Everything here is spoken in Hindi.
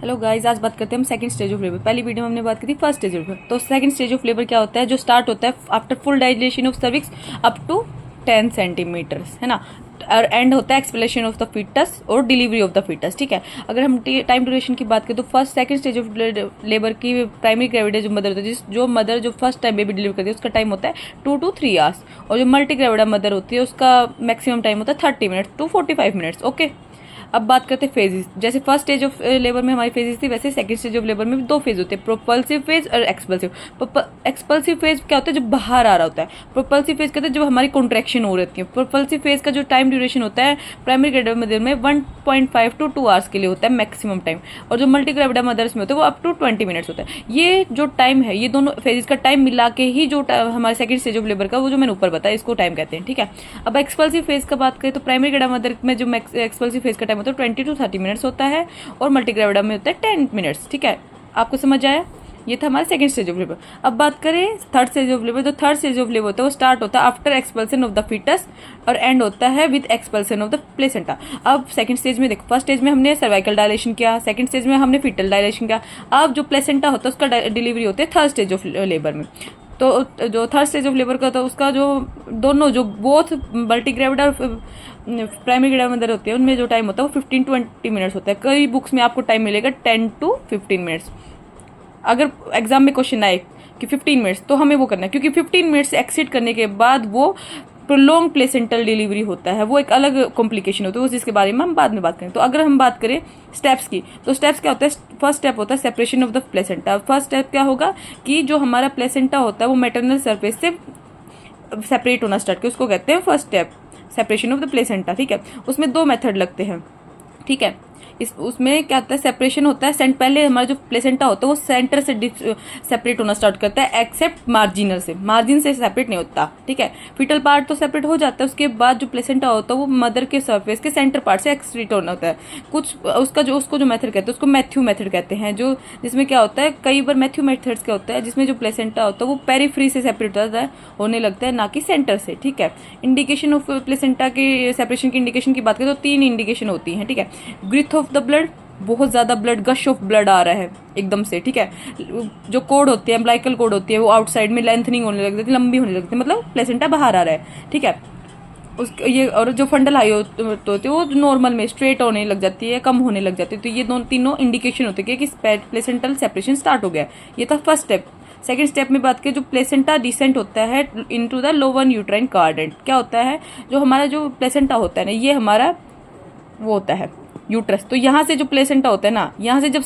हेलो गाइस, आज बात करते हैं हम सेकंड स्टेज ऑफ लेबर। पहली वीडियो में हमने बात की थी फर्स्ट स्टेज ऑफ लेबर। तो सेकंड स्टेज ऑफ लेबर क्या होता है, जो स्टार्ट होता है after full dilation of cervix up to 10 centimetres, है ना। और एंड होता है एक्सपेलेशन ऑफ द फीटस और डिलीवरी ऑफ द फीटस। ठीक है, अगर हम टाइम ड्यूरेशन की बात करें तो first second stage of labour की प्राइमरी ग्रेविडा जो मदर होती है, जो मदर जो फर्स्ट टाइम बेबी डिलीवर करती है उसका टाइम होता है 2 to 3 आवर्स। और जो मल्टी ग्रेविडा मदर होती है उसका मैक्सिमम टाइम होता है 30 मिनट्स टू 45 मिनट्स। ओके, अब बात करते हैं फेजेस। जैसे फर्स्ट स्टेज ऑफ लेबर में हमारी फेजेस थी, वैसे सेकंड स्टेज ऑफ लेबर में भी 2 फेज होते हैं, प्रोपल्सिव फेज और एक्सपल्सिव। एक्सपल्सिव फेज क्या होता है, जब बाहर आ रहा होता है। प्रोपल्सिव फेज कहते हैं जब हमारी कॉन्ट्रैक्शन हो रही है। प्रोपल्सिव फेज का जो टाइम ड्यूरेशन होता है प्राइमरी ग्रेविडा मदर में 1.5 to 2 आवर्स के लिए होता है मैक्सिमम टाइम। और जो मल्टी ग्रेविडा मदर्स में होता है वो अप टू 20 मिनट्स होता है। ये जो टाइम है, ये दोनों फेजेस का टाइम मिला के ही जो हमारे सेकंड स्टेज ऑफ लेबर का वो जो मैंने ऊपर बताया इसको टाइम कहते हैं। ठीक है, अब एक्सपल्सिव फेज का बात करें तो प्राइमरी ग्रेविडा मदर में जो एक्सपल्सिव फेज का टाइम होता है 20 to 30 मिनट्स होता है और मल्टी ग्रेविडा में होता है 10 मिनट्स। ठीक है, आपको समझ आया? ये था हमारा सेकंड स्टेज ऑफ लेबर। अब बात करें थर्ड स्टेज ऑफ लेबर। तो थर्ड स्टेज ऑफ लेबर होता है वो स्टार्ट होता है after expulsion of the foetus और एंड होता है with expulsion of the placenta. अब सेकंड स्टेज में देखो, फर्स्ट स्टेज में हमने सर्वाइकल डायलेशन किया, सेकंड स्टेज में हमने फीटल डायलेशन किया। अब जो प्लेसेंटा होता है उसका डिलीवरी होती है थर्ड स्टेज ऑफ लेबर में। तो जो थर्ड स्टेज ऑफ लेबर का था उसका जो दोनों जो बोथ मल्टी ग्रेविडा और प्राइमरी ग्रेविडा मदर होती है उनमें जो टाइम होता है वो 15 to 20 मिनट्स होता है। कई बुक्स में आपको टाइम मिलेगा 10 to 15 मिनट्स। अगर एग्जाम में क्वेश्चन आए कि 15 मिनट्स तो हमें वो करना है, क्योंकि 15 मिनट्स एक्सीड करने के बाद वो प्रोलॉन्ग प्लेसेंटल डिलीवरी होता है, वो एक अलग कॉम्प्लिकेशन होता है, जिसके बारे में हम बाद में बात करें। तो अगर हम बात करें स्टेप्स की, तो स्टेप्स क्या होता है? फर्स्ट स्टेप होता है separation of the placenta. First step क्या होगा कि जो हमारा प्लेसेंटा होता है वो मैटरनल सरफेस से सेपरेट होना स्टार्ट किया, उसको कहते हैं first step separation of the placenta. ठीक है, उसमें 2 मेथड लगते हैं। ठीक है, उसमें क्या होता है, सेपरेशन होता है पहले हमारा जो प्लेसेंटा होता है वो सेंटर से सेपरेट होना स्टार्ट करता है, एक्सेप्ट मार्जिनल से। मार्जिन से सेपरेट नहीं होता। ठीक है, फीटल पार्ट तो सेपरेट हो जाता है, उसके बाद जो प्लेसेंटा होता है वो मदर के सरफेस के सेंटर पार्ट से एक्सट्रीट होना होता है। कुछ उसको जो मेथड कहते हैं उसको मैथ्यू मेथड कहते हैं, जो जिसमें क्या होता है, कई बार मैथ्यू मेथड्स क्या होता है जिसमें जो प्लेसेंटा होता है वो पेरीफ्री से सेपरेट होने लगता है, ना कि सेंटर से। ठीक है, इंडिकेशन ऑफ प्लेसेंटा के सेपरेशन की इंडिकेशन की बात करें तो 3 इंडिकेशन होती हैं। ठीक है, ग्रिथ ऑफ द ब्लड, बहुत ज्यादा ब्लड, गश ऑफ ब्लड आ रहा है एकदम से। ठीक है, जो कोड होती है अम्बिलिकल कोड होती है वो आउटसाइड में लेंथनिंग होने लगती है, लंबी होने लगती है, मतलब प्लेसेंटा बाहर आ रहा है। ठीक है, ये और जो फंडल हाई होती है वो नॉर्मल में स्ट्रेट होने लग जाती है, कम होने लग जाती है। तो ये तीनों इंडिकेशन होते हैं कि प्लेसेंटल सेपरेशन स्टार्ट हो गया। ये था फर्स्ट स्टेप। सेकंड स्टेप में बात करें, जो प्लेसेंटा डिसेंट होता है इनटू द लोअर यूट्राइन कार्डेंट। क्या होता है, जो हमारा जो प्लेसेंटा होता है ना, ये हमारा वो होता है यूट्रस। तो यहाँ से जो प्लेसेंटा होता है ना, यहाँ से जब